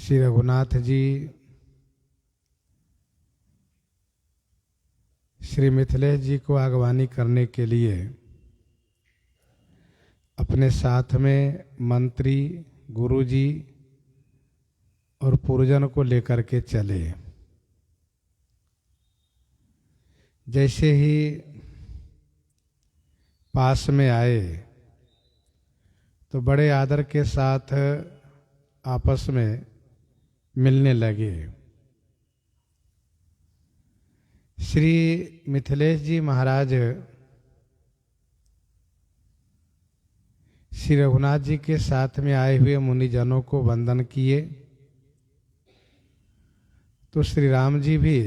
श्री रघुनाथ जी श्री मिथिलेश जी को अगवानी करने के लिए अपने साथ में मंत्री, गुरुजी और पुरजन को लेकर के चले। जैसे ही पास में आए तो बड़े आदर के साथ आपस में मिलने लगे। श्री मिथिलेश जी महाराज श्री रघुनाथ जी के साथ में आए हुए मुनिजनों को वंदन किए तो श्री राम जी भी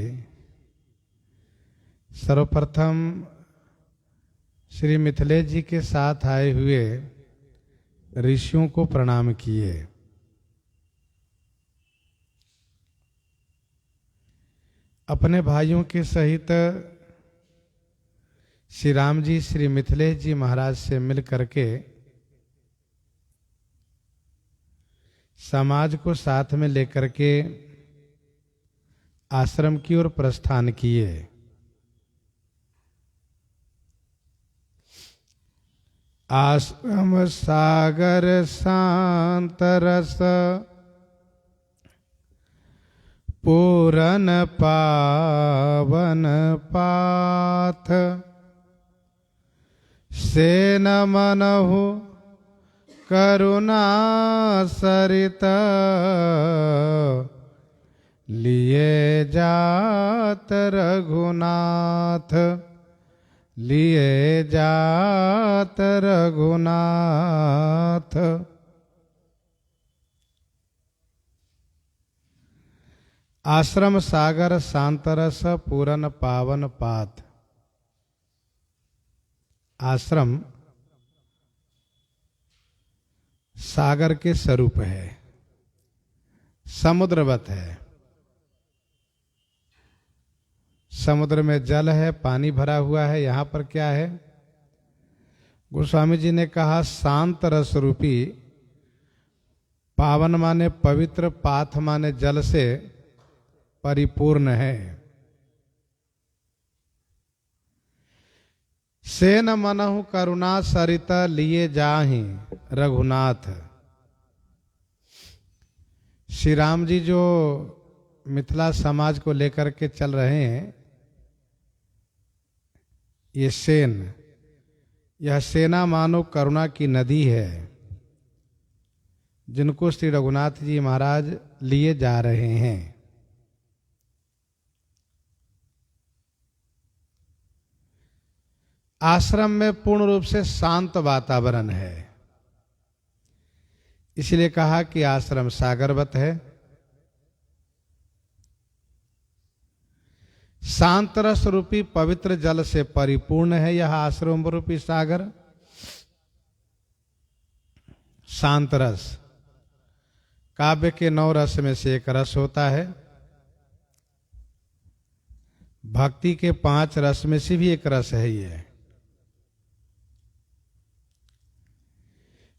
सर्वप्रथम श्री मिथिलेश जी के साथ आए हुए ऋषियों को प्रणाम किए। अपने भाइयों के सहित श्री राम जी श्री मिथिलेश जी महाराज से मिल करके समाज को साथ में लेकर के आश्रम की ओर प्रस्थान किए। आश्रम सागर शांत रस पूरन पावन पाथ से न मनहु करुणा सरित लिए जात रघुनाथ लिए जात रघुनाथ। आश्रम सागर शांतरस पूरन पावन पाथ। आश्रम सागर के स्वरूप है, समुद्रवत है। समुद्र में जल है, पानी भरा हुआ है। यहाँ पर क्या है? गोस्वामी जी ने कहा शांत रस रूपी, पावन माने पवित्र, पाथ माने जल से परिपूर्ण है। से न मनहु करुणा सरित लिए जाहि रघुनाथ। श्री राम जी जो मिथिला समाज को लेकर के चल रहे हैं, ये सेन, यह सेना मानो करुणा की नदी है जिनको श्री रघुनाथ जी महाराज लिए जा रहे हैं। आश्रम में पूर्ण रूप से शांत वातावरण है, इसलिए कहा कि आश्रम सागरवत है। शांत रस रूपी पवित्र जल से परिपूर्ण है यह आश्रम रूपी सागर। शांत रस काव्य के 9 रस में से एक रस होता है, भक्ति के 5 रस में से भी एक रस है ये।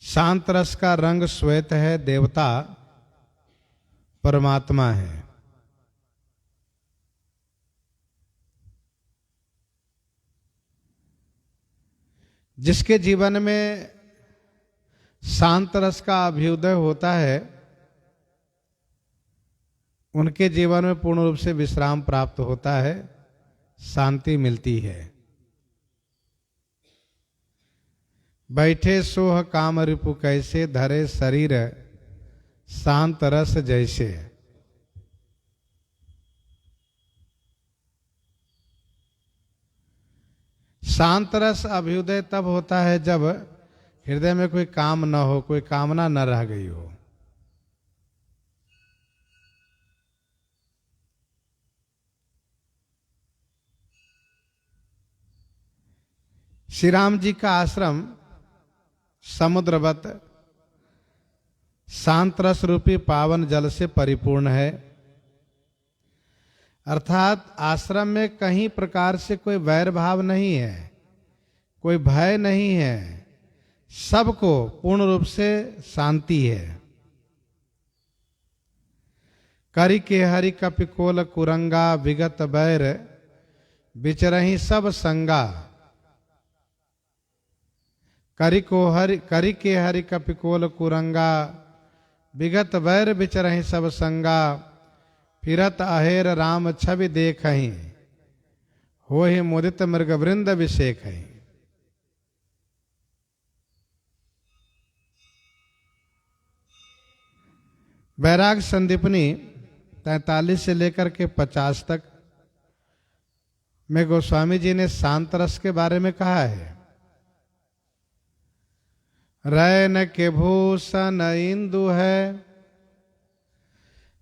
शांत रस का रंग श्वेत है, देवता परमात्मा है। जिसके जीवन में शांत रस का अभ्युदय होता है उनके जीवन में पूर्ण रूप से विश्राम प्राप्त होता है, शांति मिलती है। बैठे सोह काम रिपु कैसे, धरे शरीर शांत रस जैसे। शांत रस अभ्युदय तब होता है जब हृदय में कोई काम न हो, कोई कामना न रह गई हो। श्री राम जी का आश्रम समुद्रवत शांत रस रूपी पावन जल से परिपूर्ण है, अर्थात आश्रम में कहीं प्रकार से कोई वैर भाव नहीं है, कोई भय नहीं है, सबको पूर्ण रूप से शांति है। करि के हरि कपिकोल कुरंगा विगत बैर बिचरहि सब संगा। करि के हरि कपिकोल कुरंगा विगत बैर बिचरहि सब संगा। फिरत अहेर राम छवि देखहि होहि मुदित मृग वृंद विषेखहि। बैराग संदीपनी 43 से लेकर के 50 तक में गोस्वामी जी ने शांत रस के बारे में कहा है। रैन के भूषण इंदु है,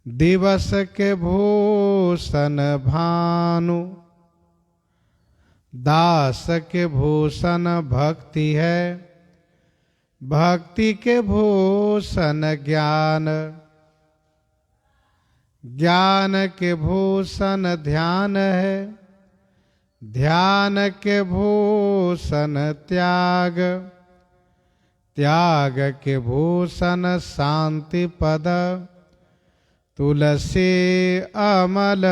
दिवस के भूषण भानु। दास के भूषण भक्ति है, भक्ति के भूषण ज्ञान। ज्ञान के भूषण ध्यान है, ध्यान के भूषण त्याग। त्याग के भूषण शांति पद, तुलसी अमल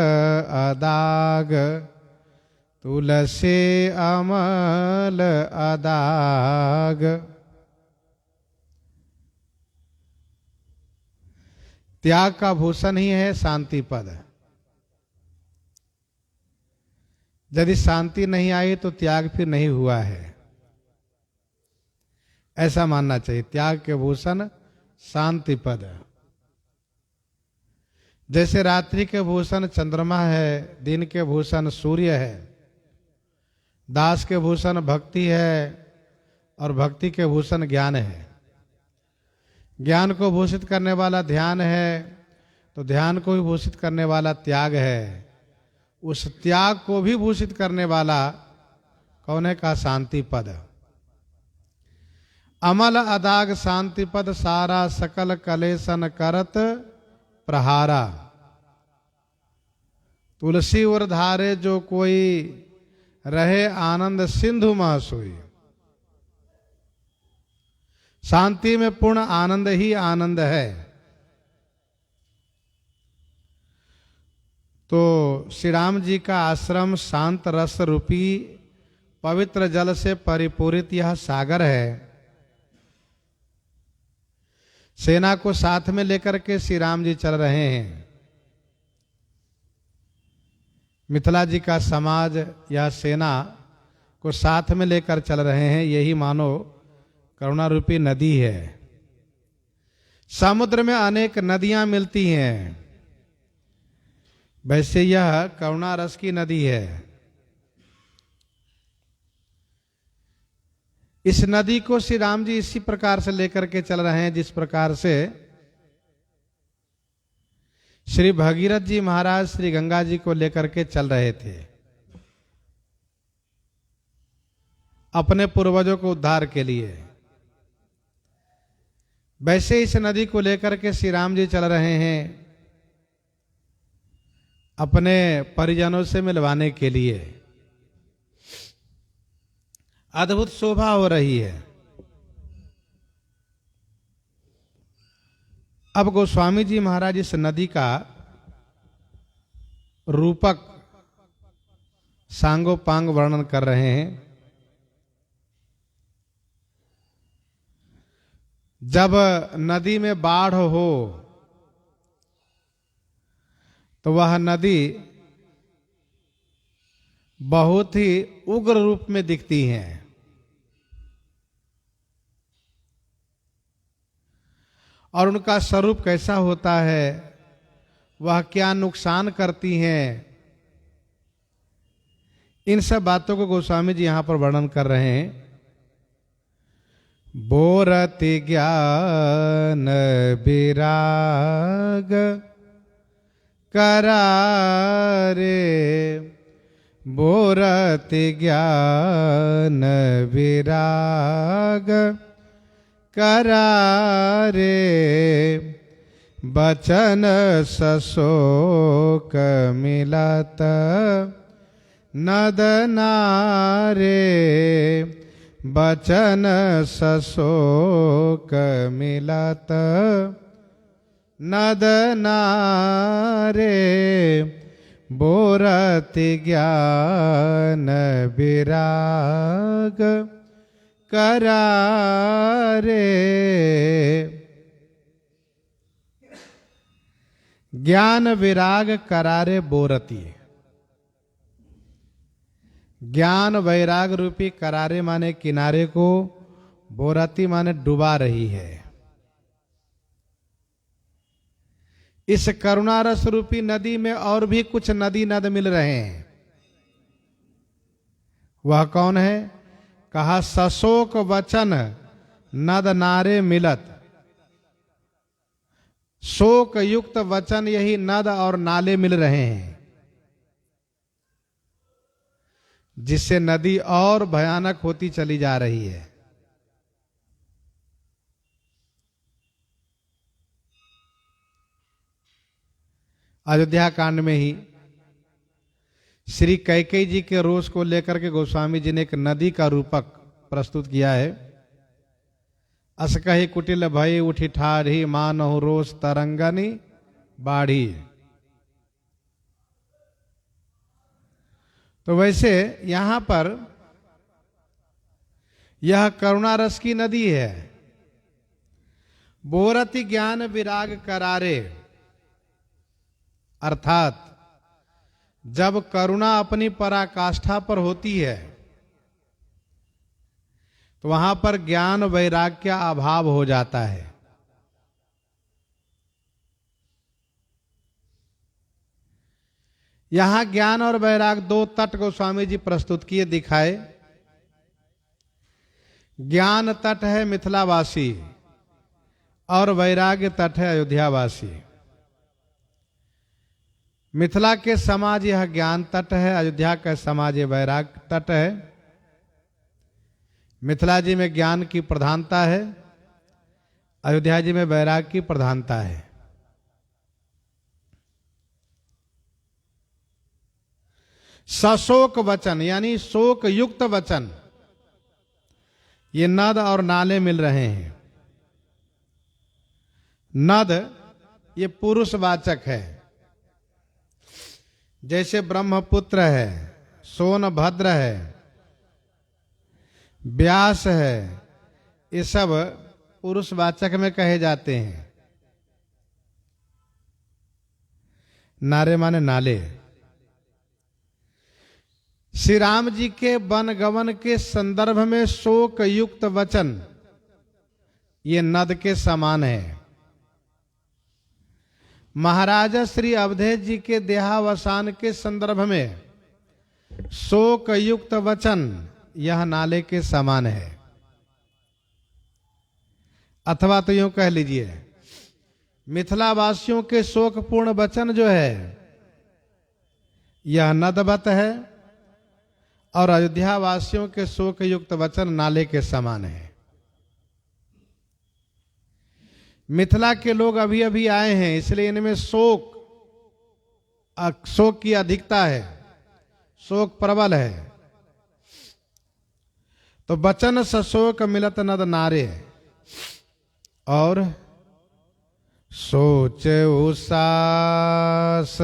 अदाग। तुलसी अमल अदाग। त्याग का भूषण ही है शांति पद। यदि शांति नहीं आई तो त्याग फिर नहीं हुआ है, ऐसा मानना चाहिए। त्याग के भूषण शांति पद। जैसे रात्रि के भूषण चंद्रमा है, दिन के भूषण सूर्य है। दास के भूषण भक्ति है और भक्ति के भूषण ज्ञान है। ज्ञान को भूषित करने वाला ध्यान है, तो ध्यान को भी भूषित करने वाला त्याग है। उस त्याग को भी भूषित करने वाला कौन है? का शांति पद। अमल अदाग शांति पद, सारा सकल कलेशन करत प्रहारा। तुलसी और धारे जो कोई रहे, आनंद सिंधु महसोई। शांति में पूर्ण आनंद ही आनंद है। तो श्री राम जी का आश्रम शांत रस रूपी पवित्र जल से परिपूरित यह सागर है। सेना को साथ में लेकर के श्री राम जी चल रहे हैं। मिथिला जी का समाज या सेना को साथ में लेकर चल रहे हैं। यही मानो करुणा रूपी नदी है। समुद्र में अनेक नदियां मिलती हैं, वैसे यह करुणा रस की नदी है। इस नदी को श्री राम जी इसी प्रकार से लेकर के चल रहे हैं जिस प्रकार से श्री भगीरथ जी महाराज श्री गंगा जी को लेकर के चल रहे थे अपने पूर्वजों को उद्धार के लिए। वैसे इस नदी को लेकर के श्री राम जी चल रहे हैं अपने परिजनों से मिलवाने के लिए। अद्भुत शोभा हो रही है। अब गोस्वामी जी महाराज इस नदी का रूपक सांगोपांग वर्णन कर रहे हैं। जब नदी में बाढ़ हो तो वह नदी बहुत ही उग्र रूप में दिखती हैं। और उनका स्वरूप कैसा होता है, वह क्या नुकसान करती हैं, इन सब बातों को गोस्वामी जी यहां पर वर्णन कर रहे हैं। बोरति ज्ञान विराग करारे। बोरति ज्ञान विराग करारे। बचन सशोक मिलत नदनारे। बचन सशोक मिलत नद नारे बोरति ज्ञान विराग करारे। ज्ञान विराग करारे बोरती। ज्ञान वैराग रूपी करारे माने किनारे को, बोरती माने डुबा रही है। इस करुणा रस रूपी नदी में और भी कुछ नदी नद मिल रहे हैं। वह कौन है? कहा सशोक वचन नद नारे मिलत। शोक युक्त वचन यही नद और नाले मिल रहे हैं, जिससे नदी और भयानक होती चली जा रही है। अयोध्या कांड में ही श्री कैकेयी जी के रोष को लेकर के गोस्वामी जी ने एक नदी का रूपक प्रस्तुत किया है। अस कहि कुटिल भय उठी ठाढ़ी, मानहु रोष तरंगनी बाढ़ी। तो वैसे यहां पर यह करुणा रस की नदी है। बोरति ज्ञान विराग करारे, अर्थात जब करुणा अपनी पराकाष्ठा पर होती है तो वहां पर ज्ञान वैराग्य का अभाव हो जाता है। यहां ज्ञान और वैराग दो तट गोस्वामी जी प्रस्तुत किए दिखाए। ज्ञान तट है मिथिलावासी और वैराग्य तट है अयोध्यावासी। मिथिला के समाज यह ज्ञान तट है, अयोध्या का समाज यह वैराग तट है। मिथिला जी में ज्ञान की प्रधानता है, अयोध्या जी में वैराग की प्रधानता है। सशोक वचन यानी शोक युक्त वचन, ये नद और नाले मिल रहे हैं। नद ये पुरुषवाचक है, जैसे ब्रह्मपुत्र है, सोनभद्र है, व्यास है, ये सब पुरुषवाचक में कहे जाते हैं। नारे माने नाले। श्री राम जी के वन गमन के संदर्भ में शोक युक्त वचन ये नद के समान है। महाराजा श्री अवधेश जी के देहावसान के संदर्भ में शोक युक्त वचन यह नाले के समान है। अथवा तो यूं कह लीजिए, मिथिला वासियों के शोकपूर्ण वचन जो है यह नदवत है और अयोध्या वासियों के शोक युक्त वचन नाले के समान है। मिथिला के लोग अभी अभी आए हैं, इसलिए इनमें शोक की अधिकता है, शोक प्रबल है। तो बचन सशोक मिलत नद नारे, और सोच उसास,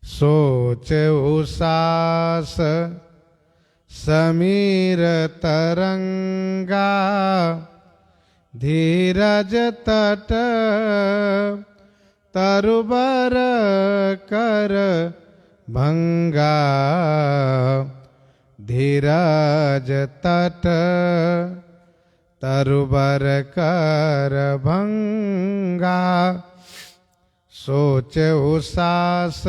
सोच उसास समीर तरंगा, धीरज तट तरुबर कर भंगा, धीरज तट तरुबर कर भंगा, सोच उसास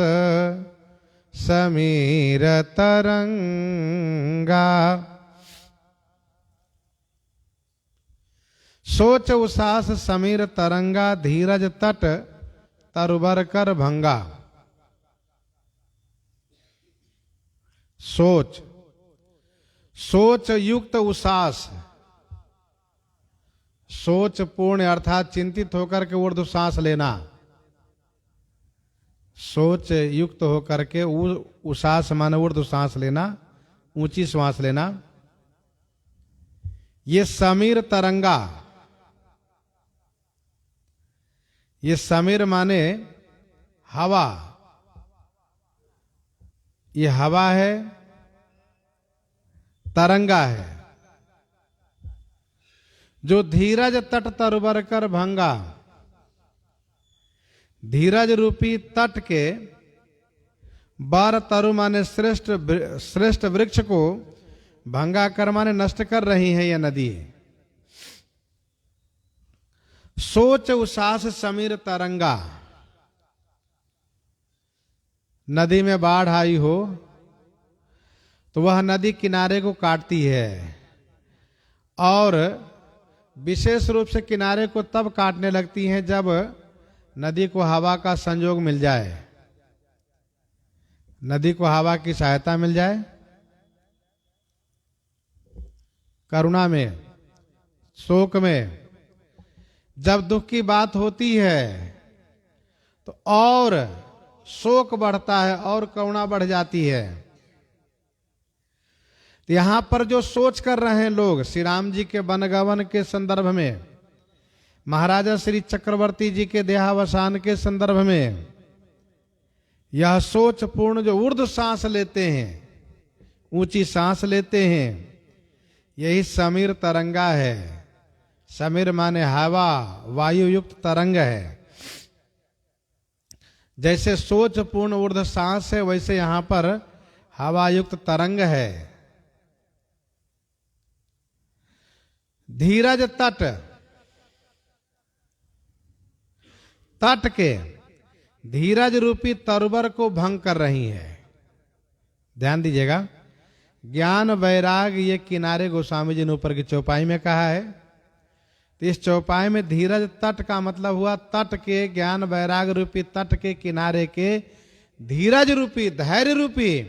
समीर तरंगा। सोच उसास समीर तरंगा, धीरज तट तरुबर कर भंगा। सोच, सोच युक्त उसास, सोच पूर्ण अर्थात चिंतित होकर के ऊर्ध्व सांस लेना, सोच युक्त होकर के उसास माने ऊर्ध्व सांस लेना, ऊंची श्वास लेना। ये समीर तरंगा, ये समीर माने हवा, ये हवा है, तरंगा है। जो धीरज तट तरबर कर भंगा, धीरज रूपी तट के बार तरु माने श्रेष्ठ वृक्ष को भंगा कर माने नष्ट कर रही है यह नदी। सोच उसास समीर तरंगा, नदी में बाढ़ आई हो तो वह नदी किनारे को काटती है, और विशेष रूप से किनारे को तब काटने लगती हैं जब नदी को हवा का संयोग मिल जाए, नदी को हवा की सहायता मिल जाए। करुणा में, शोक में जब दुख की बात होती है तो और शोक बढ़ता है और करुणा बढ़ जाती है। तो यहां पर जो सोच कर रहे हैं लोग श्री राम जी के वनगमन के संदर्भ में, महाराजा श्री चक्रवर्ती जी के देहावसान के संदर्भ में, यह सोच पूर्ण जो ऊर्ध्व सांस लेते हैं, ऊंची सांस लेते हैं, यही समीर तरंगा है। समीर माने हवा, वायु युक्त तरंग है। जैसे सोच पूर्ण ऊर्ध्व सांस है, वैसे यहां पर हवा युक्त तरंग है। धीरज तट, तट के धीरज रूपी तरुबर को भंग कर रही है। ध्यान दीजिएगा, ज्ञान वैराग ये किनारे गोस्वामी जी ने ऊपर की चौपाई में कहा है। तो इस चौपाई में धीरज तट का मतलब हुआ तट के, ज्ञान वैराग रूपी तट के किनारे के धीरज रूपी, धैर्य रूपी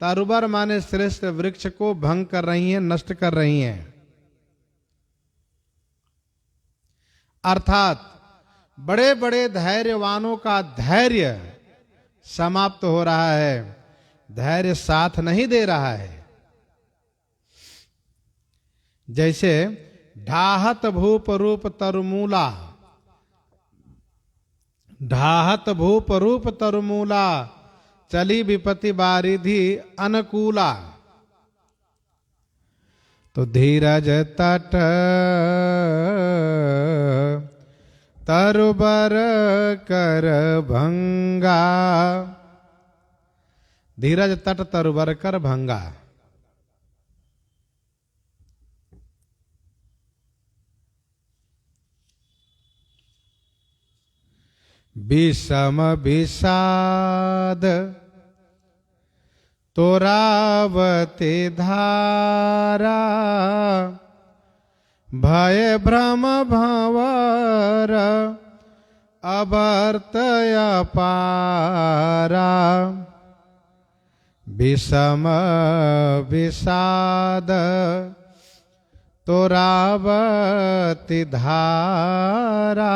तरुबर माने श्रेष्ठ वृक्ष को भंग कर रही हैं, नष्ट कर रही हैं। अर्थात बड़े बड़े धैर्यवानों का धैर्य समाप्त हो रहा है, धैर्य साथ नहीं दे रहा है। जैसे ढाहत भूप रूप तरुमूला, ढाहत भूप रूप तरुमूला, चली विपत्ति बारिधि अनुकूला। तो धीरज तट तरुबर कर भंगा, धीरज तट तरुबर कर भंगा। विषम विषाद तोरावती धारा, भय भ्रम भंवर अवर्तय पारा। विषम विषाद तोरावती धारा,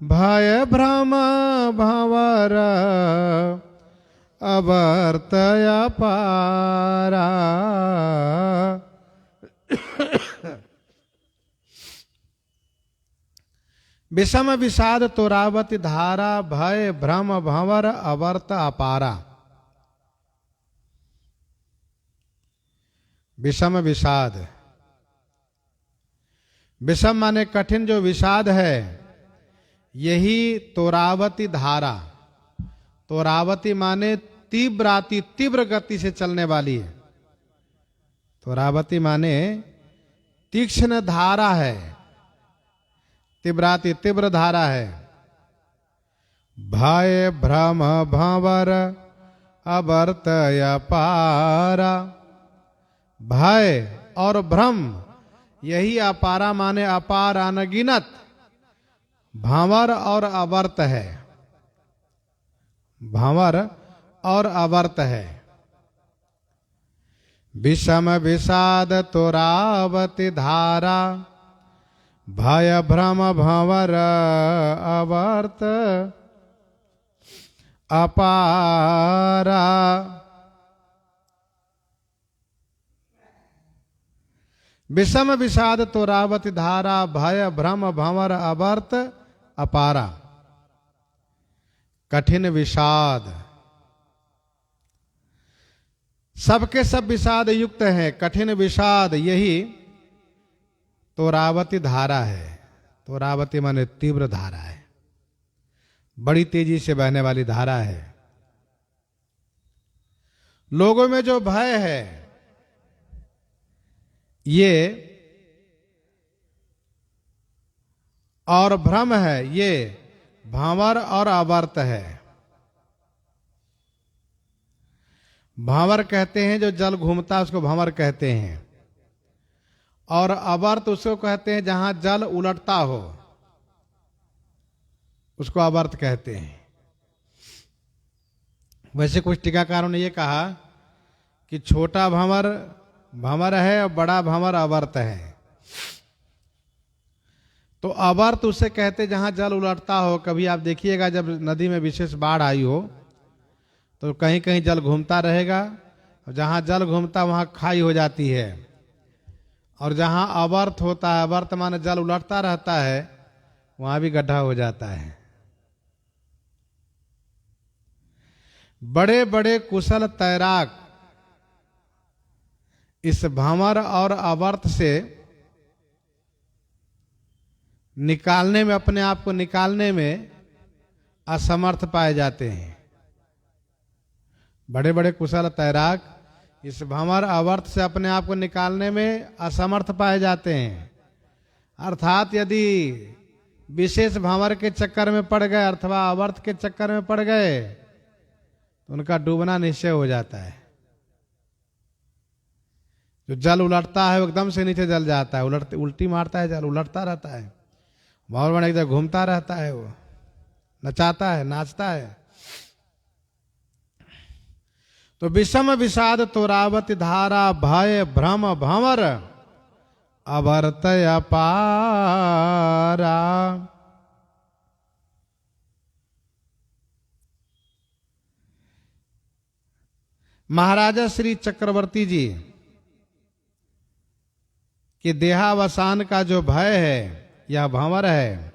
भय भ्रम भंवर अवर्तय पारा। विषम विषाद तोरावती धारा, भय भ्रम भंवर अवर्त अपारा। विषम विषाद, विषम माने कठिन जो विषाद है, यही तोरावती धारा। तोरावती माने तीव्राति, तीव्र गति से चलने वाली है। तोरावती माने तीक्ष्ण धारा है, तीव्राति तीव्र धारा है। भय भ्रम भंवर अवर्तय पारा। भय और भ्रम यही अपारा माने अपार अनगिनत, भंवर और अवर्त है, भंवर और अवर्त है। विषम विषाद तोरावती धारा, भय भ्रम भंवर अवर्त अपारा। विषम विषाद तोरावती धारा, भय भ्रम भंवर अवर्त अपारा, कठिन विषाद, सबके सब विषाद युक्त हैं। कठिन विषाद यही तोरावती धारा है। तोरावती माने तीव्र धारा है, बड़ी तेजी से बहने वाली धारा है। लोगों में जो भय है ये और भ्रम है, ये भांवर और अवर्त है। भांवर कहते हैं जो जल घूमता है उसको भांवर कहते हैं, और अवर्त उसको कहते हैं जहां जल उलटता हो, उसको अवर्त कहते हैं। वैसे कुछ टीकाकारों ने यह कहा कि छोटा भंवर भंवर है और बड़ा भंवर अवर्त है। तो अवर्त उसे कहते जहां जल उलटता हो। कभी आप देखिएगा जब नदी में विशेष बाढ़ आई हो तो कहीं कहीं जल घूमता रहेगा, और जहां जल घूमता वहां खाई हो जाती है। और जहां अवर्त होता है, अवर्त माने जल उलटता रहता है, वहां भी गड्ढा हो जाता है। बड़े बड़े कुशल तैराक इस भंवर और अवर्त से निकालने में, अपने आप को निकालने में असमर्थ पाए जाते हैं। बड़े बड़े कुशल तैराक इस भंवर अवर्त से अपने आप को निकालने में असमर्थ पाए जाते हैं। अर्थात यदि विशेष भंवर के चक्कर में पड़ गए अथवा अवर्त के चक्कर में पड़ गए तो उनका डूबना निश्चय हो जाता है। जो जल उलटता है वो एकदम से नीचे जल जाता है, उल्टी मारता है, जल उलटता रहता है, भंवर बन एक जगह घूमता रहता है, वो नचाता है, नाचता है। तो विषम विषाद तोरावती धारा, भय भ्रम भंवर अवर्त अपारा। महाराजा श्री चक्रवर्ती जी कि देहावसान का जो भय है यह भंवर है।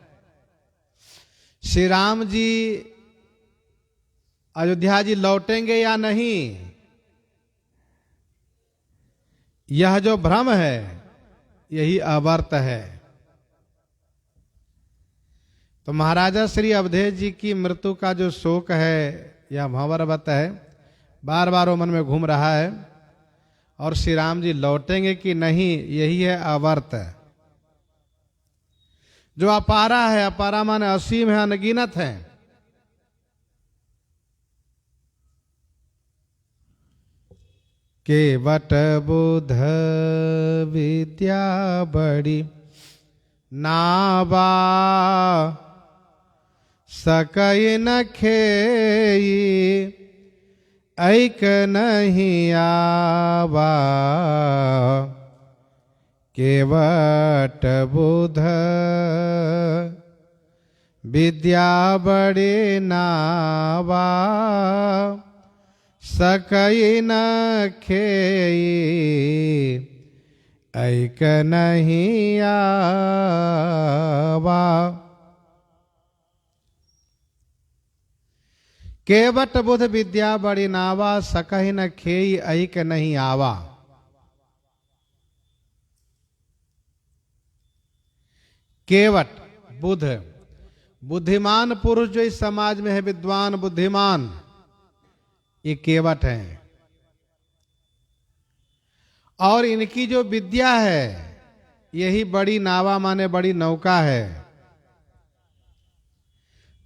श्री राम जी अयोध्या जी लौटेंगे या नहीं, यह जो भ्रम है यही अवर्त है। तो महाराजा श्री अवधेश जी की मृत्यु का जो शोक है यह भंवरवत है, बार बार वो मन में घूम रहा है। और श्री राम जी लौटेंगे कि नहीं, यही है अवर्त। जो अपारा है, अपारा माने असीम है, अनगिनत है। केवट बुध विद्या बड़ी नावा, सकई न खेई ऐक नहीं आवा। केवट बुध विद्या बड़ी नावा, सकई न खेई ऐक नहीं आवा। केवट बुध विद्या बड़ी नावा, सकहि न खेई ऐक नहीं आवा। केवट बुध, बुद्धिमान पुरुष जो इस समाज में है, विद्वान बुद्धिमान, ये केवट हैं। और इनकी जो विद्या है यही बड़ी नावा माने बड़ी नौका है।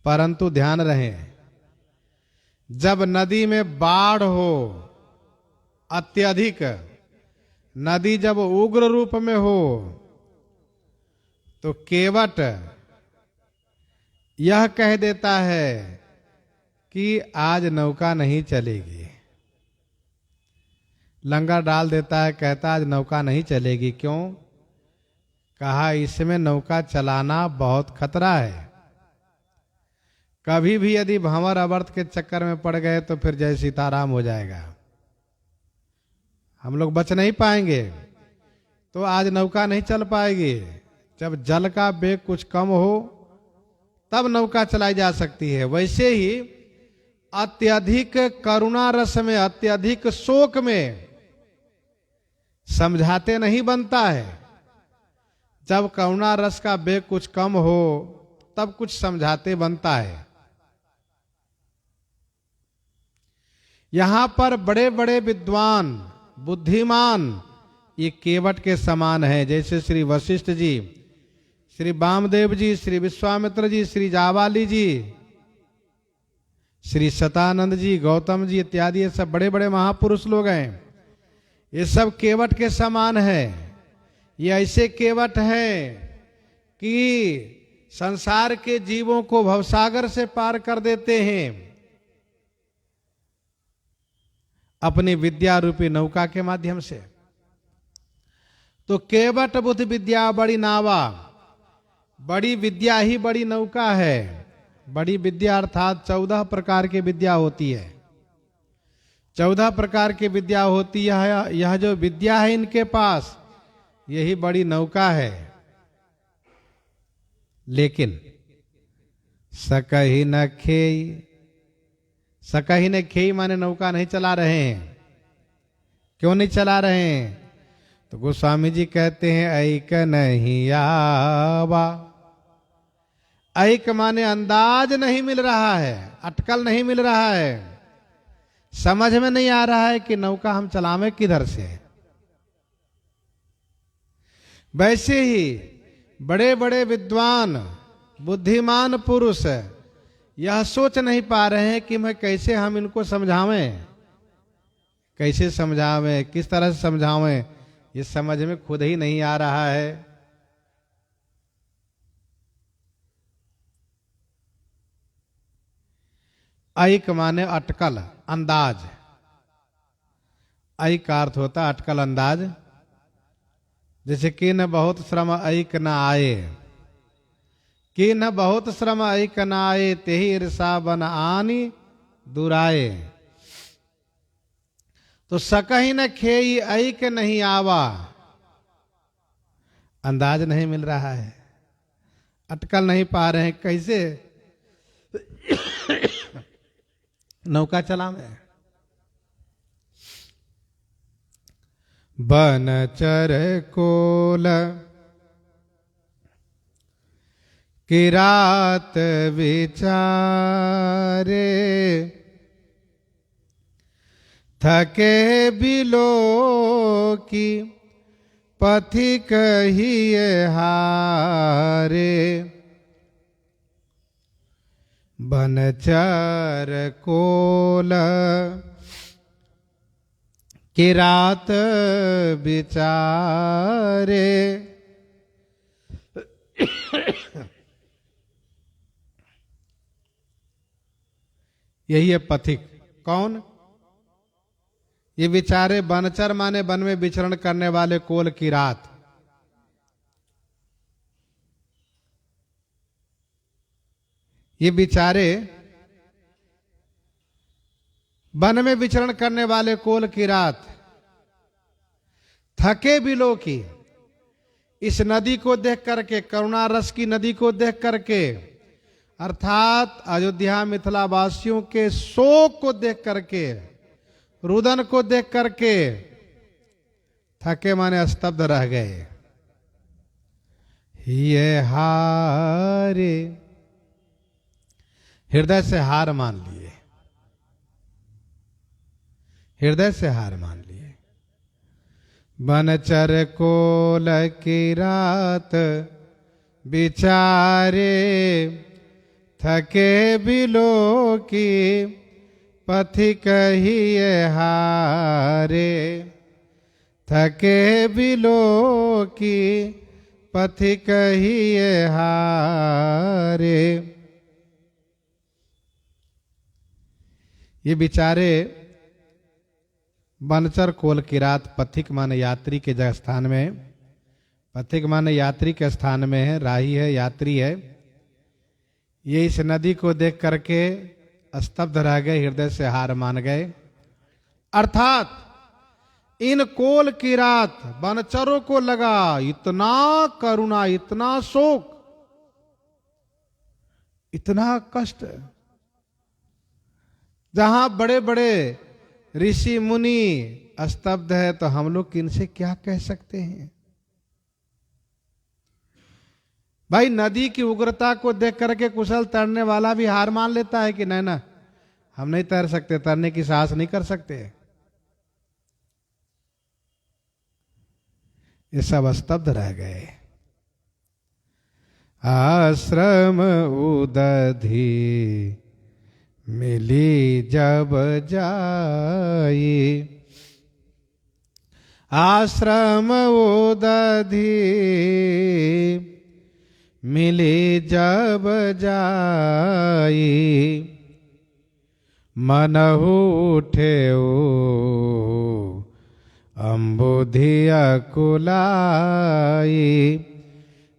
परंतु ध्यान रहे, जब नदी में बाढ़ हो अत्यधिक, नदी जब उग्र रूप में हो, तो केवट यह कह देता है कि आज नौका नहीं चलेगी। लंगर डाल देता है, कहता आज नौका नहीं चलेगी। क्यों? कहा इसमें नौका चलाना बहुत खतरा है। कभी भी यदि भंवर अवर्त के चक्कर में पड़ गए तो फिर जय सीताराम हो जाएगा, हम लोग बच नहीं पाएंगे। तो आज नौका नहीं चल पाएगी। जब जल का वेग कुछ कम हो तब नौका चलाई जा सकती है। वैसे ही अत्यधिक करुणा रस में, अत्यधिक शोक में समझाते नहीं बनता है। जब करुणा रस का वेग कुछ कम हो तब कुछ समझाते बनता है। यहां पर बड़े बड़े विद्वान, बुद्धिमान ये केवट के समान हैं। जैसे श्री वशिष्ठ जी, श्री वामदेव जी, श्री विश्वामित्र जी, श्री जाबाली जी, श्री शतानंद जी, गौतम जी इत्यादि, ये सब बड़े बड़े महापुरुष लोग हैं। ये सब केवट के समान है। ये ऐसे केवट हैं कि संसार के जीवों को भवसागर से पार कर देते हैं अपनी विद्या रूपी नौका के माध्यम से। तो केवट बुद्धि विद्या बड़ी नावा, बड़ी विद्या ही बड़ी नौका है। बड़ी विद्या अर्थात 14 प्रकार की विद्या होती है। 14 प्रकार की विद्या होती है। यह जो विद्या है इनके पास, यही बड़ी नौका है। लेकिन सकही न खेई, सकही न खेई माने नौका नहीं चला रहे हैं। क्यों नहीं चला रहे हैं? तो गोस्वामी जी कहते हैं ऐक नहीं आवा। ऐक माने अंदाज नहीं मिल रहा है, अटकल नहीं मिल रहा है, समझ में नहीं आ रहा है कि नौका हम चलावें किधर से। वैसे ही बड़े बड़े विद्वान बुद्धिमान पुरुष यह सोच नहीं पा रहे हैं कि मैं कैसे हम इनको समझावें, कैसे समझावें, किस तरह से समझावें, ये समझ में खुद ही नहीं आ रहा है। ऐक माने अटकल, अंदाज। ऐक का अर्थ होता अटकल, अंदाज। जैसे कि न बहुत श्रम ऐक न आए, कि न बहुत श्रम ऐक न आए, तेहि ईर्षा बन आनी दुराए। तो सकही न खेई ऐक नहीं आवा, अंदाज नहीं मिल रहा है, अटकल नहीं पा रहे हैं कैसे नौका चलावें। बनचर कोल किरात विचारे, थके बिलो की पथिक हिये हारे। बनचर कोल किरात विचारे, यही है पथिक। कौन? ये विचारे। बनचर माने वन में विचरण करने वाले, कोल किरात। ये विचारे वन में विचरण करने वाले कोल किरात, थके बिलो की, इस नदी को देख करके, करुणा रस की नदी को देख करके, अर्थात अयोध्या मिथिला वासियों के शोक को देख करके, रुदन को देख करके थके माने स्तब्ध रह गए। ये हारे, हृदय से हार मान लिए, हृदय से हार मान लिए। बनचर कोल किरात विचारे, थके बिलो की पथिक हिये हारे। थके बिलो की पथिक हिये हारे। ये बेचारे बनचर कोल किरात, पथिक माने यात्री के जगह स्थान में, पथिक माने यात्री के स्थान में है, राही है, यात्री है। ये इस नदी को देख करके स्तब्ध रह गए, हृदय से हार मान गए। अर्थात इन कोल किरात बनचरों को लगा इतना करुणा, इतना शोक इतना कष्ट, जहां बड़े बड़े ऋषि मुनि स्तब्ध है तो हम लोग किनसे क्या कह सकते हैं। भाई नदी की उग्रता को देख करके कुशल तैरने वाला भी हार मान लेता है कि नहीं ना, हम नहीं तैर सकते, तैरने की साहस नहीं कर सकते। ये सब स्तब्ध रह गए। आश्रम उदधि मिली जब जाई, आश्रम उदधि मिली जब जाई, मनहु उठे अम्बुधि अकुलाई,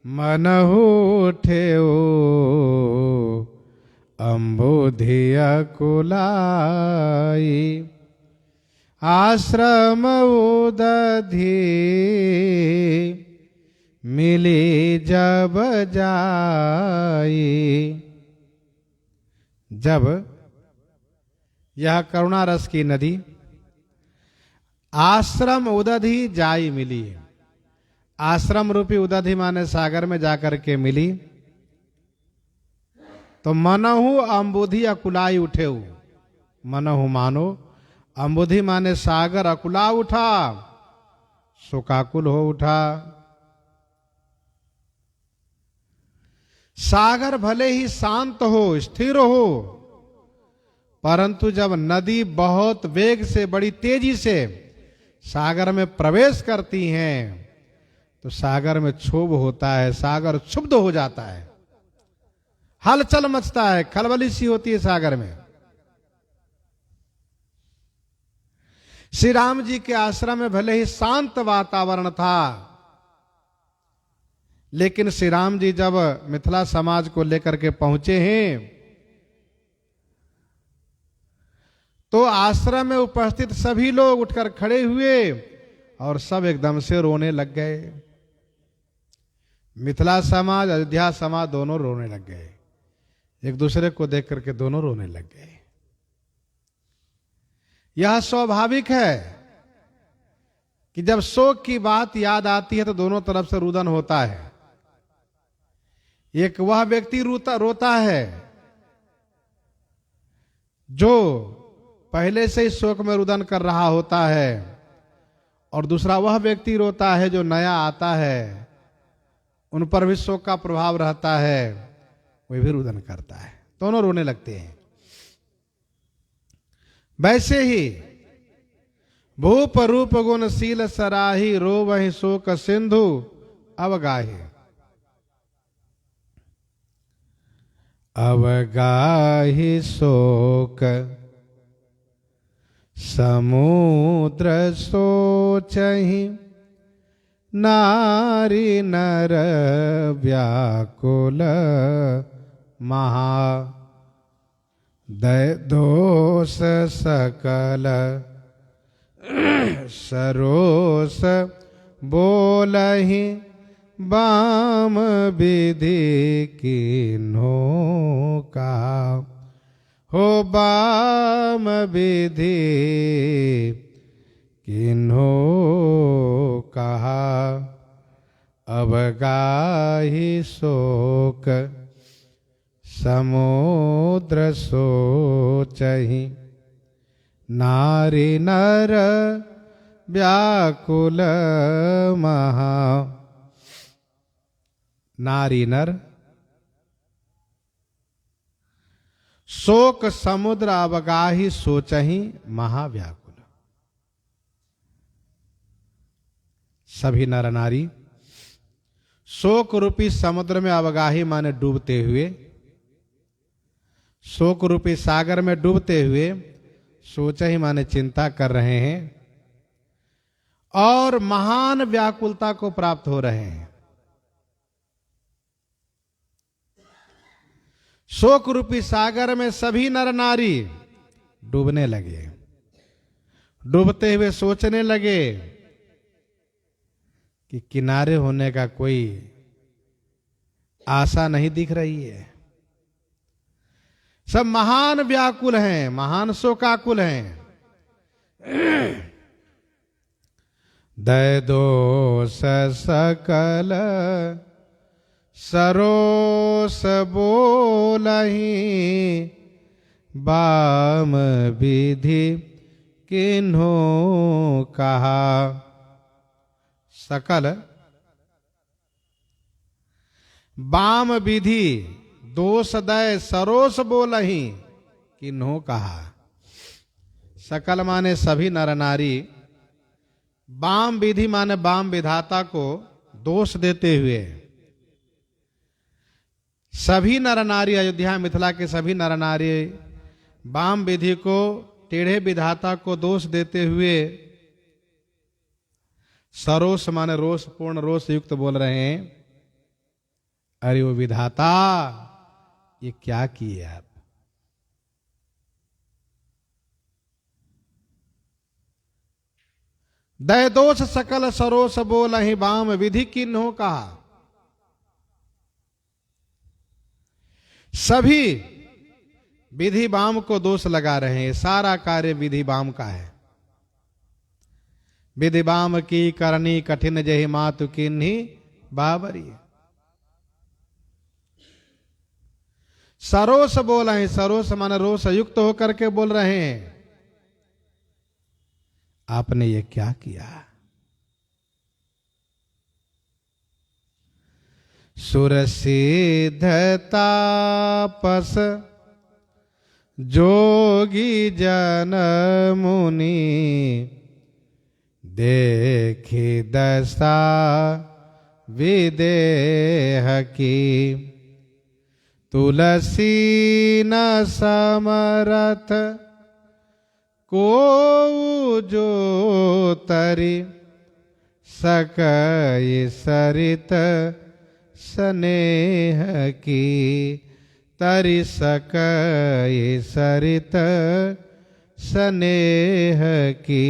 मनहु उठे अम्बुधि अकुलाई, आश्रम उदधि मिली जब जाई। जब यह करुणा रस की नदी आश्रम उदधि जाई मिली, आश्रम रूपी उदधि माने सागर में जाकर के मिली, तो मनहु अम्बुधि अकुलाई उठे। मनहु मानो, अम्बुधि माने सागर, अकुला उठा, शोकाकुल हो उठा। सागर भले ही शांत हो, स्थिर हो, परंतु जब नदी बहुत वेग से, बड़ी तेजी से सागर में प्रवेश करती हैं तो सागर में क्षोभ होता है, सागर क्षुब्ध हो जाता है, हलचल मचता है, खलबली सी होती है सागर में। श्री राम जी के आश्रम में भले ही शांत वातावरण था, लेकिन श्री राम जी जब मिथिला समाज को लेकर के पहुंचे हैं तो आश्रम में उपस्थित सभी लोग उठकर खड़े हुए और सब एकदम से रोने लग गए। मिथिला समाज, अयोध्या समाज दोनों रोने लग गए, एक दूसरे को देख करके दोनों रोने लग गए। यह स्वाभाविक है कि जब शोक की बात याद आती है तो दोनों तरफ से रुदन होता है। एक वह व्यक्ति रोता है जो पहले से ही शोक में रुदन कर रहा होता है, और दूसरा वह व्यक्ति रोता है जो नया आता है, उन पर भी शोक का प्रभाव रहता है, वह भी रुदन करता है, दोनों रोने लगते हैं। वैसे ही भूप रूप गुण शील सराही, रोवहि शोक सिंधु अवगाही। अवगाही शोक समुद्र सोचहि, नारी नर व्याकुल महा। दोष सकल सरोस बोलहि, बाम विधि कीन्हो का। हो बाम विधि किन्हो कहा, अवगाही शोक समुद्र सोचहि, नारी नर व्याकुल महा। नारी नर शोक समुद्र अवगाही सोचहि महाव्याकुल। सभी नर नारी शोक रूपी समुद्र में अवगाही माने डूबते हुए, शोक रूपी सागर में डूबते हुए, सोचहि माने चिंता कर रहे हैं और महान व्याकुलता को प्राप्त हो रहे हैं। शोक रूपी सागर में सभी नर नारी डूबने लगे, डूबते हुए सोचने लगे कि किनारे होने का कोई आशा नहीं दिख रही है। सब महान व्याकुल हैं, महान शोकाकुल हैं। दय दोष सकल सरोस बोलहि, बाम विधि किन्हो कहा। सकल बाम विधि दोष दय सरोस बोलहि, किन्हो कहा। सकल माने सभी नर नारी, बाम विधि माने बाम विधाता को दोष देते हुए सभी नर नारी, अयोध्या मिथिला के सभी नर नारी बाम विधि को, टेढ़े विधाता को दोष देते हुए सरोस माने रोष, पूर्ण रोष युक्त बोल रहे हैं, अरे वो विधाता ये क्या किए आप। दय दोष सकल सरोस बोलहि, बाम विधि किन्हो कहा। सभी विधि बाम को दोष लगा रहे हैं, सारा कार्य विधि बाम का है। विधि बाम की करनी कठिन जहि, मातु किन्ही बाबरी। सरोस बोला है, सरोस माने रोष युक्त होकर के बोल रहे हैं, आपने ये क्या किया। सुर सिद्ध तापस जोगी जन मुनि, देखी दशा विदेह की, तुलसी न समरथ को जो तरि, सकई सरित स्नेह की, तरि सकई सरित स्नेह की।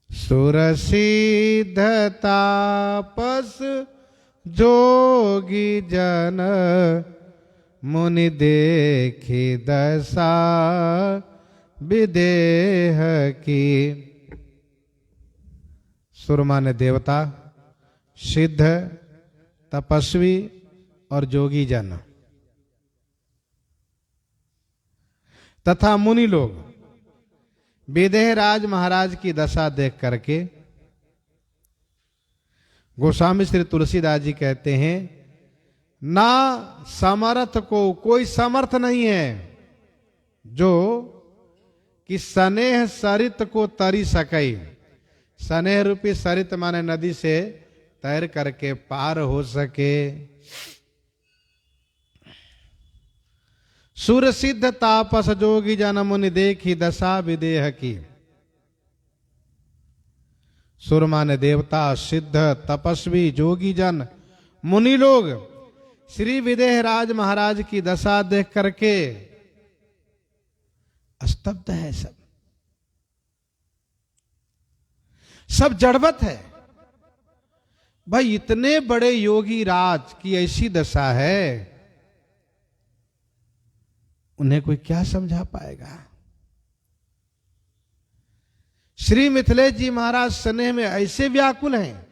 सुर सिद्ध तापस जोगी जन मुनि, देखी दशा विदेह की। सुर माने देवता, सिद्ध तपस्वी और जोगी जन तथा मुनि लोग विदेह राज महाराज की दशा देख करके, गोस्वामी श्री तुलसीदास जी कहते हैं, ना समर्थ को कोई समर्थ नहीं है जो कि स्नेह सरित को तरी सके। स्नेह रूपी सरित माने नदी से तैर करके पार हो सके। सुर सिद्ध तापस जोगी जन मुनि, देखी दशा विदेह की। सुर माने देवता, सिद्ध तपस्वी जोगी जन मुनि लोग श्री विदेह राज महाराज की दशा देख करके स्तब्ध है। सब जड़वत है। भाई इतने बड़े योगी राज की ऐसी दशा है, उन्हें कोई क्या समझा पाएगा। श्री मिथिलेश जी महाराज स्नेह में ऐसे व्याकुल हैं।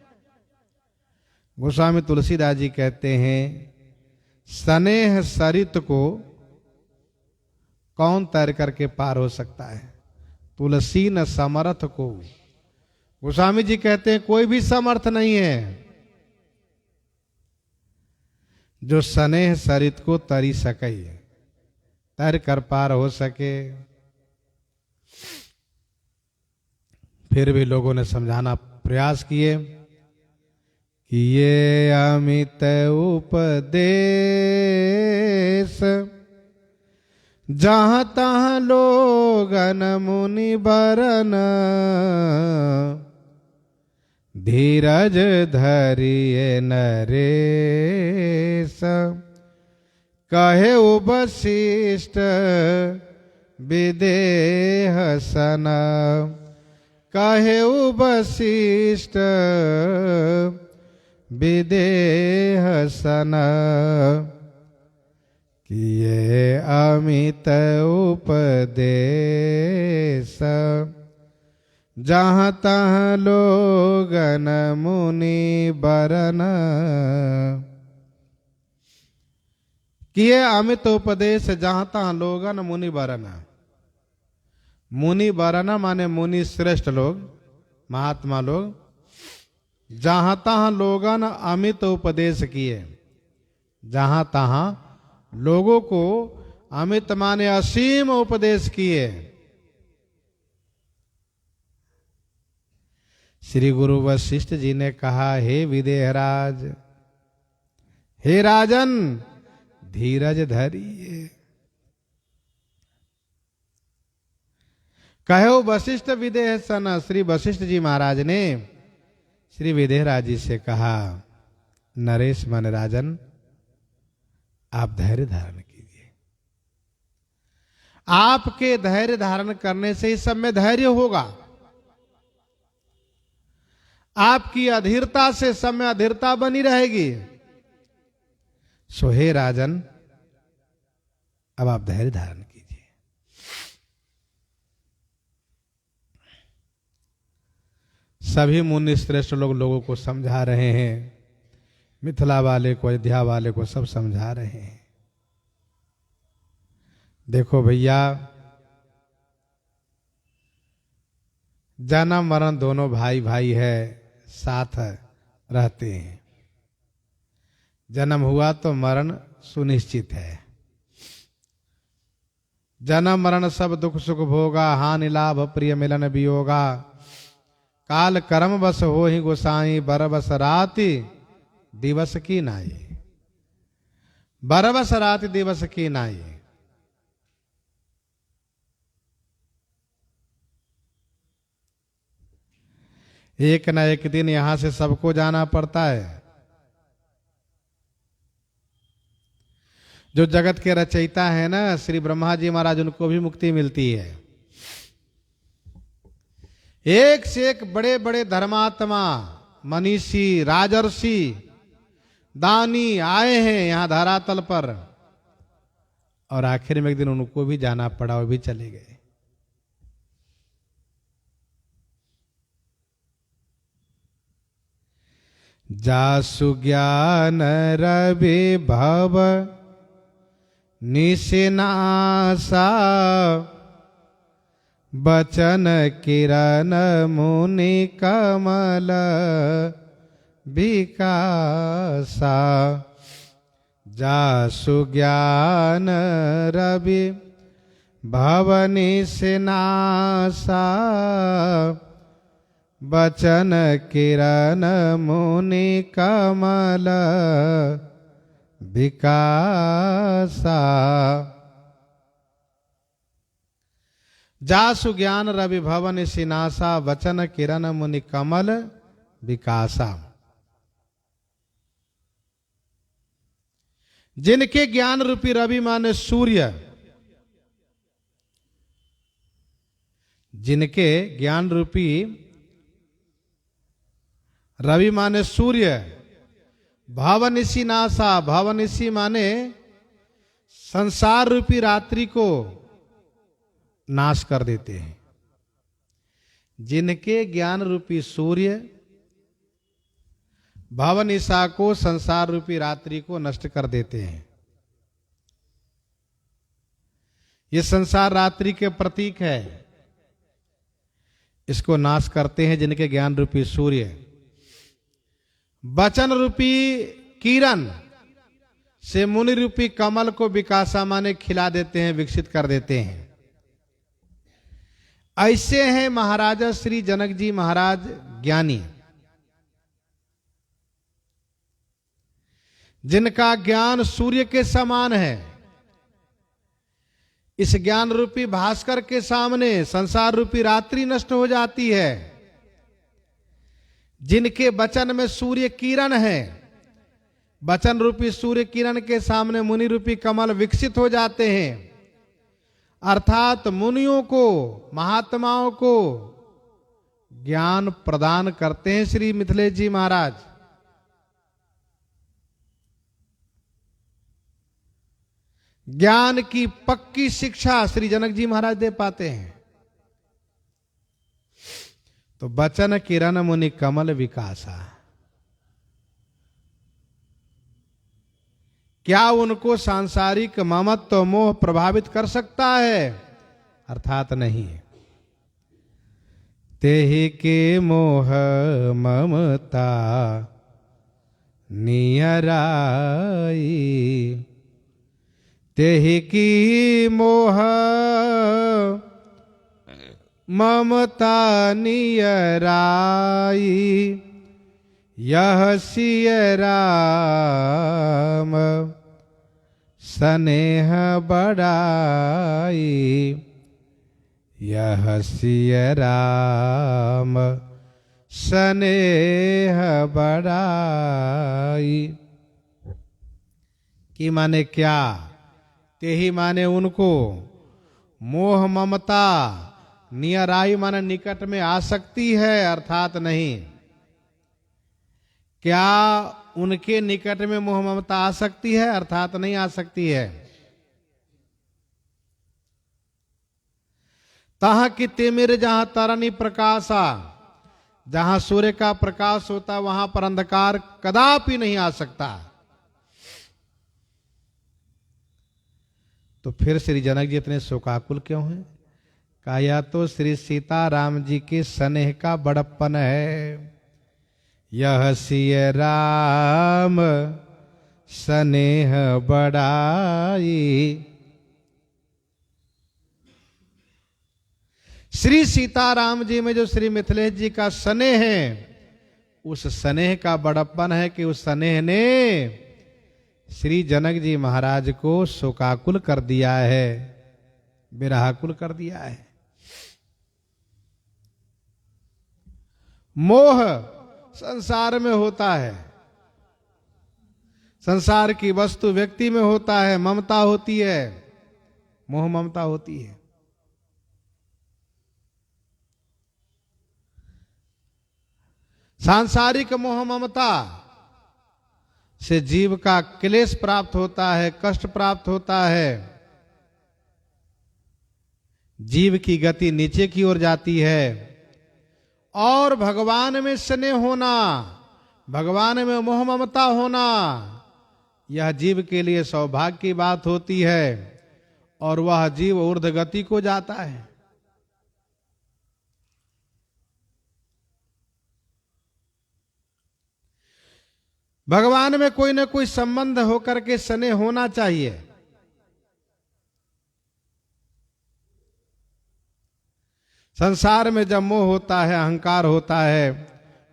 गोस्वामी तुलसीदास जी कहते हैं, स्नेह सरित को कौन तैर करके पार हो सकता है, तुलसी न समर्थ को। गोस्वामी जी कहते हैं कोई भी समर्थ नहीं है जो स्नेह सरित को तरी सके, तैर कर पार हो सके। फिर भी लोगों ने समझाना प्रयास किए कि ये अमित उपदेश जहां तहां लोगन मुनि बरन, धीरज धरिए नरेश, कहे वशिष्ठ विदेह सन, कहे वशिष्ठ विदेह सन, कि ये अमित उपदेश जहाँ तहाँ लोगन मुनि बरन। कि ये अमित उपदेश जहाँ तहाँ लोगन मुनि बरन। मुनि बरन माने मुनि श्रेष्ठ लोग, महात्मा लोग, जहां तहां लोगन अमित उपदेश किए। जहां तहां लोगों को अमित माने असीम उपदेश किए। श्री गुरु वशिष्ठ जी ने कहा, हे विदेहराज, हे राजन, धीरज धरिए। कहो वशिष्ठ विदेह सन। श्री वशिष्ठ जी महाराज ने श्री विदेहराज जी से कहा, नरेश मन राजन, आप धैर्य धारण कीजिए। आपके धैर्य धारण करने से इस सब में धैर्य होगा। आपकी अधीरता से सब में अधीरता बनी रहेगी। सो हे राजन, अब आप धैर्य धारण कीजिए। सभी मुनि श्रेष्ठ लोग लोगों को समझा रहे हैं। मिथिला वाले को, अयोध्या वाले को सब समझा रहे हैं। देखो भैया, जन्म मरण दोनों भाई भाई है, साथ रहते हैं। जन्म हुआ तो मरण सुनिश्चित है। जन्म मरण सब दुख सुख भोगा, हानि लाभ प्रिय मिलन वियोगा। काल कर्म बस हो ही गोसाई, बरबस राति दिवस की नाई। बरबस राति दिवस की नाई। एक न एक दिन यहां से सबको जाना पड़ता है। जो जगत के रचयिता है ना, श्री ब्रह्मा जी महाराज, उनको भी मुक्ति मिलती है। एक से एक बड़े बड़े धर्मात्मा, मनीषी, राजर्षि, दानी आए हैं यहां धरातल पर, और आखिर में एक दिन उनको भी जाना पड़ा, वो भी चले गए। जासु ज्ञान रवि भव निशिनासा, बचन किरण मुनि कमल विकासा। जासु ज्ञान रवि भव निशिनासा, बचन किरण मुनि कमल विकासा। जासु ज्ञान रवि भवन सिनासा, वचन किरण मुनि कमल विकासा। जिनके ज्ञान रूपी रवि माने सूर्य, जिनके ज्ञान रूपी रवि माने सूर्य, भवनिशी नासा, भवनिशी माने संसार रूपी रात्रि को नाश कर देते हैं। जिनके ज्ञान रूपी सूर्य भवनिशा को, संसार रूपी रात्रि को नष्ट कर देते हैं। ये संसार रात्रि के प्रतीक है। इसको नाश करते हैं जिनके ज्ञान रूपी सूर्य। वचन रूपी किरण से मुनि रूपी कमल को विकासा माने खिला देते हैं, विकसित कर देते हैं। ऐसे हैं महाराजा श्री जनक जी महाराज ज्ञानी, जिनका ज्ञान सूर्य के समान है। इस ज्ञान रूपी भास्कर के सामने संसार रूपी रात्रि नष्ट हो जाती है। जिनके वचन में सूर्य किरण है, वचन रूपी सूर्य किरण के सामने मुनि रूपी कमल विकसित हो जाते हैं। अर्थात मुनियों को, महात्माओं को ज्ञान प्रदान करते हैं श्री मिथिलेश जी महाराज। ज्ञान की पक्की शिक्षा श्री जनक जी महाराज दे पाते हैं। तो बचन किरण मुनि कमल विकासा, क्या उनको सांसारिक ममत्व मोह प्रभावित कर सकता है? अर्थात नहीं। तेहि के मोह ममता नियराई, तेहि की मोह ममता नियराई, यह सिय राम स्नेह बढ़ाई, यह सिय राम स्नेह बढ़ाई। कि माने क्या? तेहि माने उनको, मोह ममता, नियराई माने निकट में आ सकती है, अर्थात नहीं। क्या उनके निकट में मोह ममता आ सकती है? अर्थात नहीं आ सकती है। तहा कि तिमिर जहां तरनी प्रकाशा, जहां सूर्य का प्रकाश होता है वहां पर अंधकार कदापि नहीं आ सकता। तो फिर श्री जनक जी इतने शोकाकुल क्यों हैं? कहा या तो श्री सीता राम जी के स्नेह का बड़प्पन है, यह सिय राम स्नेह बढ़ाई। श्री सीताराम जी में जो श्री मिथिलेश जी का स्नेह है, उस स्नेह का बड़प्पन है कि उस स्नेह ने श्री जनक जी महाराज को शोकाकुल कर दिया है, विरहाकुल कर दिया है। मोह संसार में होता है, संसार की वस्तु व्यक्ति में होता है, ममता होती है, मोह ममता होती है। सांसारिक मोह ममता से जीव का क्लेश प्राप्त होता है, कष्ट प्राप्त होता है, जीव की गति नीचे की ओर जाती है। और भगवान में स्नेह होना, भगवान में मोह ममता होना, यह जीव के लिए सौभाग्य की बात होती है और वह जीव ऊर्ध्व गति को जाता है। भगवान में कोई न कोई संबंध होकर के स्नेह होना चाहिए। संसार में जब मोह होता है, अहंकार होता है,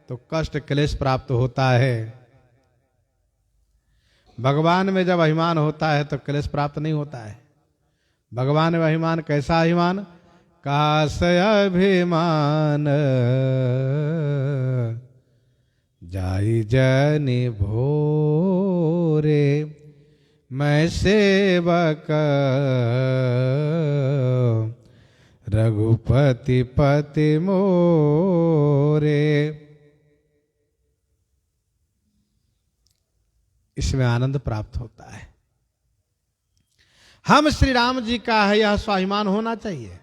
तो कष्ट क्लेश प्राप्त होता है। भगवान में जब अभिमान होता है तो क्लेश प्राप्त नहीं होता है। भगवान में अभिमान कैसा अभिमान? कास अभिमान जाई जनि भोरे, मैं सेवक रघुपति पति मोरे। इसमें आनंद प्राप्त होता है। हम श्री राम जी का है, यह स्वाभिमान होना चाहिए।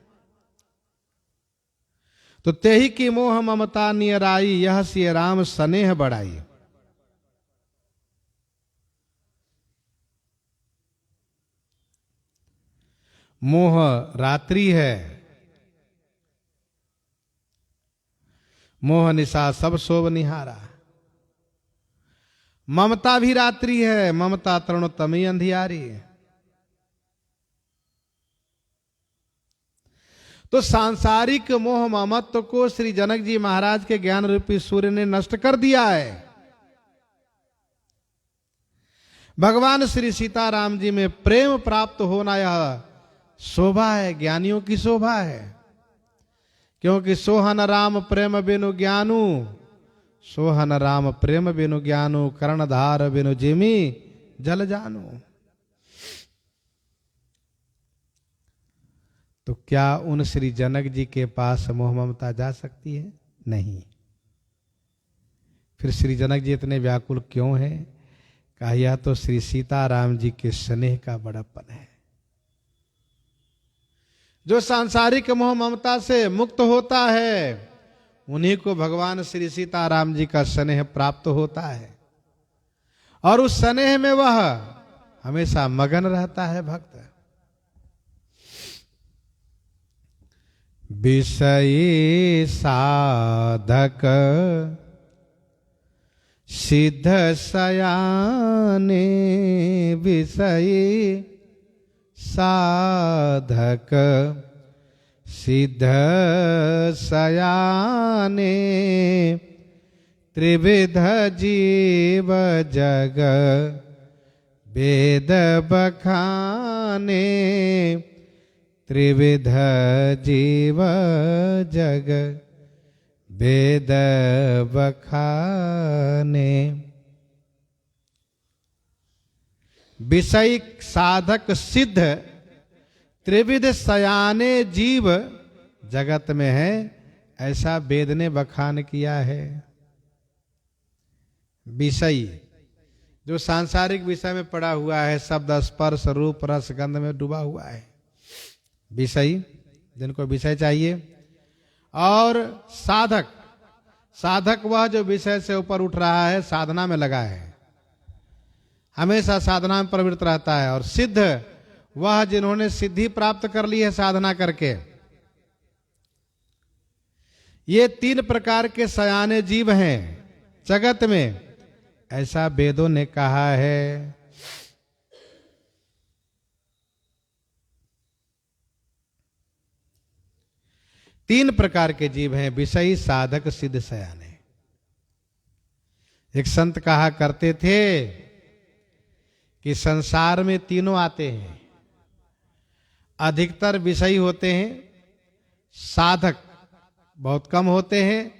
तो तेहि की मोह ममता नियराई, यह सिय राम स्नेह बढ़ाई। मोह रात्रि है, मोह निशा सब सोव निहारा। ममता भी रात्रि है, ममता तरुणोत्तमी अंधियारी है। तो सांसारिक मोह ममत्व को श्री जनक जी महाराज के ज्ञान रूपी सूर्य ने नष्ट कर दिया है। भगवान श्री सीताराम जी में प्रेम प्राप्त होना यह शोभा है, ज्ञानियों की शोभा है। क्योंकि सोहन राम प्रेम बिनु ज्ञानू, सोहन राम प्रेम बिनु ज्ञानू, कर्णधार बिनु जिमी जल जानू। तो क्या उन श्री जनक जी के पास मोह ममता जा सकती है? नहीं। फिर श्री जनक जी इतने व्याकुल क्यों हैं? कहा यह तो श्री सीताराम जी के स्नेह का बड़प्पन है। जो सांसारिक मोह ममता से मुक्त होता है उन्हीं को भगवान श्री सीताराम जी का स्नेह प्राप्त होता है, और उस स्नेह में वह हमेशा मगन रहता है भक्त। विषयी साधक सिद्ध सयाने, विषयी साधक सिद्ध सयाने, त्रिविध जीव जग वेद बखाने, त्रिविध जीव जग वेद बखाने। विषयिक साधक सिद्ध त्रिविध सयाने जीव जगत में है, ऐसा वेद ने बखान किया है। विषयी जो सांसारिक विषय में पड़ा हुआ है, शब्द स्पर्श रूप रस गंध में डूबा हुआ है, विषयी जिनको विषय चाहिए। और साधक, साधक वह जो विषय से ऊपर उठ रहा है, साधना में लगा है, हमेशा साधना में प्रवृत्त रहता है। और सिद्ध वह जिन्होंने सिद्धि प्राप्त कर ली है साधना करके। ये तीन प्रकार के सयाने जीव हैं जगत में, ऐसा वेदों ने कहा है। तीन प्रकार के जीव हैं, विषयी साधक सिद्ध सयाने। एक संत कहा करते थे कि संसार में तीनों आते हैं, अधिकतर विषयी होते हैं, साधक बहुत कम होते हैं,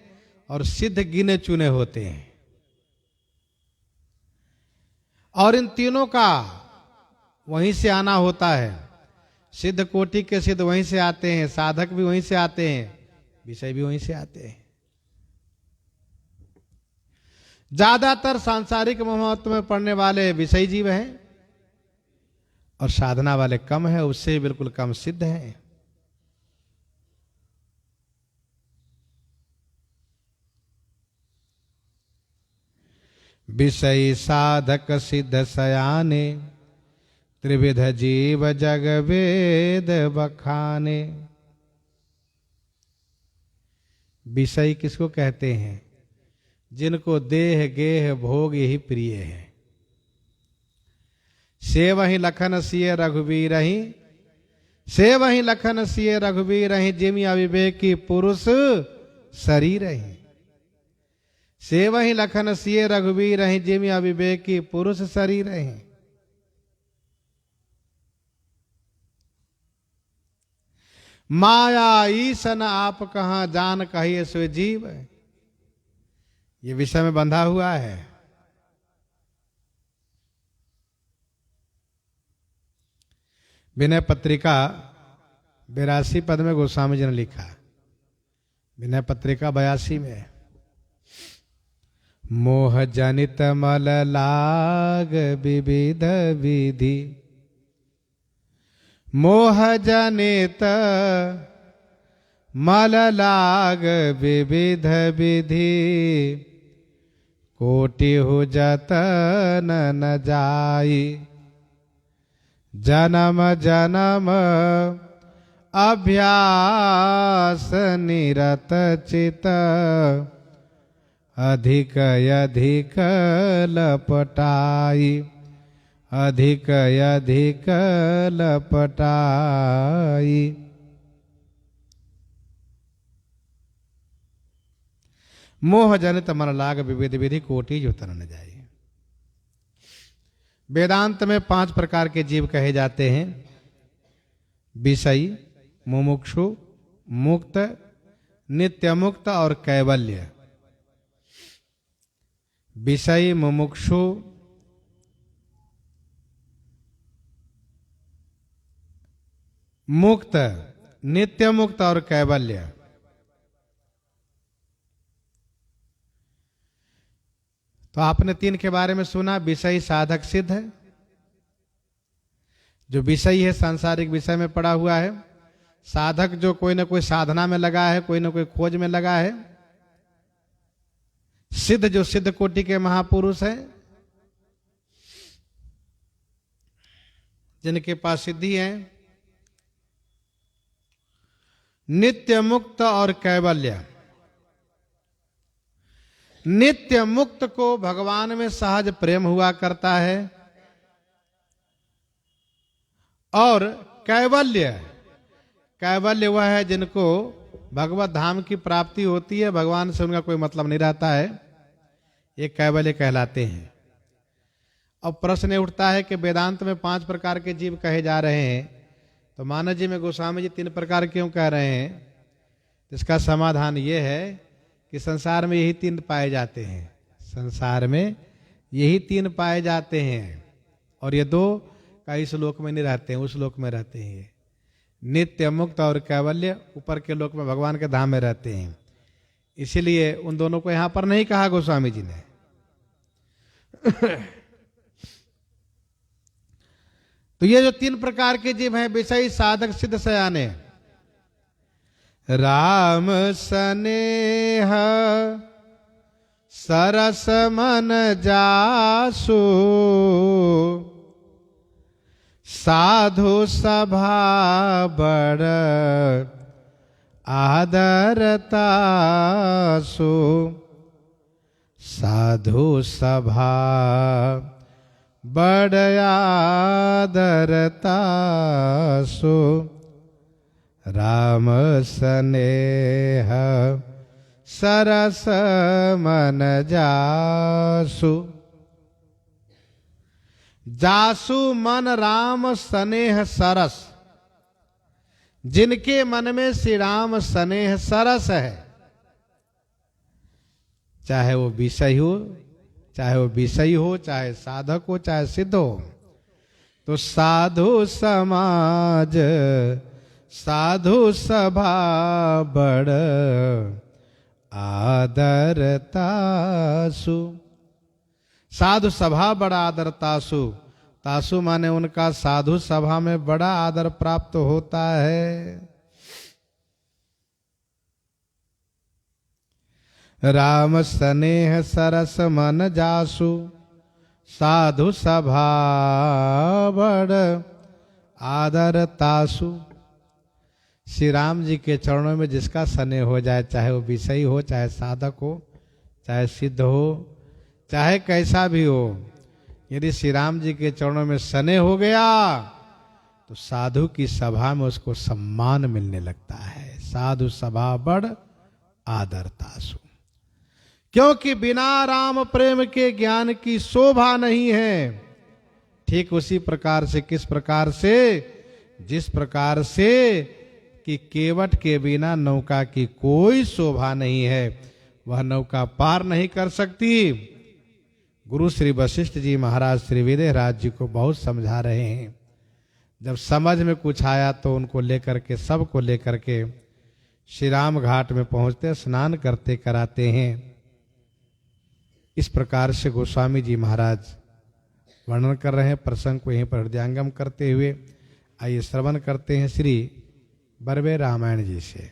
और सिद्ध गिने चुने होते हैं। और इन तीनों का वहीं से आना होता है। सिद्ध कोटि के सिद्ध वहीं से आते हैं, साधक भी वहीं से आते हैं, विषय भी वहीं से आते हैं। ज्यादातर सांसारिक मोहत्व में पड़ने वाले विषयी जीव हैं, और साधना वाले कम है, उससे बिल्कुल कम सिद्ध हैं। विषयी साधक सिद्ध सयाने, त्रिविध जीव जग वेद बखाने। विषय किसको कहते हैं? जिनको देह गेह भोग यही प्रिय है। से वही लखन सिय रघुवीर ही, से वही लखन सिय रघुवीर ही, जिमि अविवेकी पुरुष शरीर ही। से वही लखन सिय रघुवीर ही, जिमि अविवेकी पुरुष शरीर ही। माया ईसन आप कहां जान कहिए सो जीव, ये विषय में बंधा हुआ है। विनय पत्रिका 82 पद में गोस्वामी जी ने लिखा, विनय पत्रिका 82 में, मोह जनित मल लाग विविध विधि, मोह जनित मल लाग विविध विधि, कोटि हो जतन न जाई, जन्म जन्म अभ्यास निरत चित, अधिक अधिक लपटाई, अधिक अधिक लपटाई। मोह जनित मन लाग विविध विधि, कोटि जो तन न जाए। वेदांत में 5 प्रकार के जीव कहे जाते हैं, विषयी, मुमुक्षु, मुक्त, नित्य मुक्त और कैवल्य। विषयी, मुमुक्षु, मुक्त, नित्य मुक्त और कैवल्य। तो आपने 3 के बारे में सुना, विषयी साधक सिद्ध है। जो विषयी है सांसारिक विषय में पड़ा हुआ है, साधक जो कोई ना कोई साधना में लगा है, कोई ना कोई खोज में लगा है, सिद्ध जो सिद्ध कोटि के महापुरुष हैं, जिनके पास सिद्धि है, नित्य मुक्त और कैवल्य। नित्य मुक्त को भगवान में सहज प्रेम हुआ करता है, और कैवल्य, कैवल्य वह है जिनको भगवत धाम की प्राप्ति होती है, भगवान से उनका कोई मतलब नहीं रहता है, ये कैवल्य कहलाते हैं। अब प्रश्न ये उठता है कि वेदांत में 5 प्रकार के जीव कहे जा रहे हैं, तो मानव जी में गोस्वामी जी 3 प्रकार क्यों कह रहे हैं? इसका समाधान ये है कि संसार में यही 3 पाए जाते हैं, संसार में यही 3 पाए जाते हैं, और ये 2 का इस लोक में नहीं रहते हैं, उस लोक में रहते हैं। नित्य मुक्त और कैवल्य ऊपर के लोक में भगवान के धाम में रहते हैं, इसीलिए उन दोनों को यहां पर नहीं कहा गोस्वामी जी ने। तो ये जो 3 प्रकार के जीव हैं, विषयी, साधक, सिद्ध, सयाने। राम स्नेह सरस मन जासु, साधु सभा बड़ आदरतासु, साधु सभा बड़ आदरतासु, राम स्नेह सरस मन जासु। जासु मन राम स्नेह सरस, जिनके मन में श्री राम स्नेह सरस है, चाहे वो विषय हो, चाहे वो विषयी हो, चाहे साधक हो, चाहे सिद्ध हो, तो साधु समाज साधु सभा बड़ आदरतासु। साधु सभा बड़ा आदरतासु, तासु माने उनका साधु सभा में बड़ा आदर प्राप्त होता है। राम स्नेह सरस मन जासु, साधु सभा बड़ आदरतासु। श्री राम जी के चरणों में जिसका स्नेह हो जाए, चाहे वो विषयी हो, चाहे साधक हो, चाहे सिद्ध हो, चाहे कैसा भी हो, यदि श्री राम जी के चरणों में स्नेह हो गया तो साधु की सभा में उसको सम्मान मिलने लगता है। साधु सभा बड़ आदरतासु, क्योंकि बिना राम प्रेम के ज्ञान की शोभा नहीं है। ठीक उसी प्रकार से, किस प्रकार से? जिस प्रकार से कि केवट के बिना नौका की कोई शोभा नहीं है, वह नौका पार नहीं कर सकती। गुरु श्री वशिष्ठ जी महाराज श्री विदेहराज जी को बहुत समझा रहे हैं। जब समझ में कुछ आया तो उनको लेकर के, सबको लेकर के श्री राम घाट में पहुंचते, स्नान करते कराते हैं। इस प्रकार से गोस्वामी जी महाराज वर्णन कर रहे हैं। प्रसंग को यहीं पर हृदयंगम करते हुए आइए श्रवण करते हैं श्री बरवे रामायण जी से।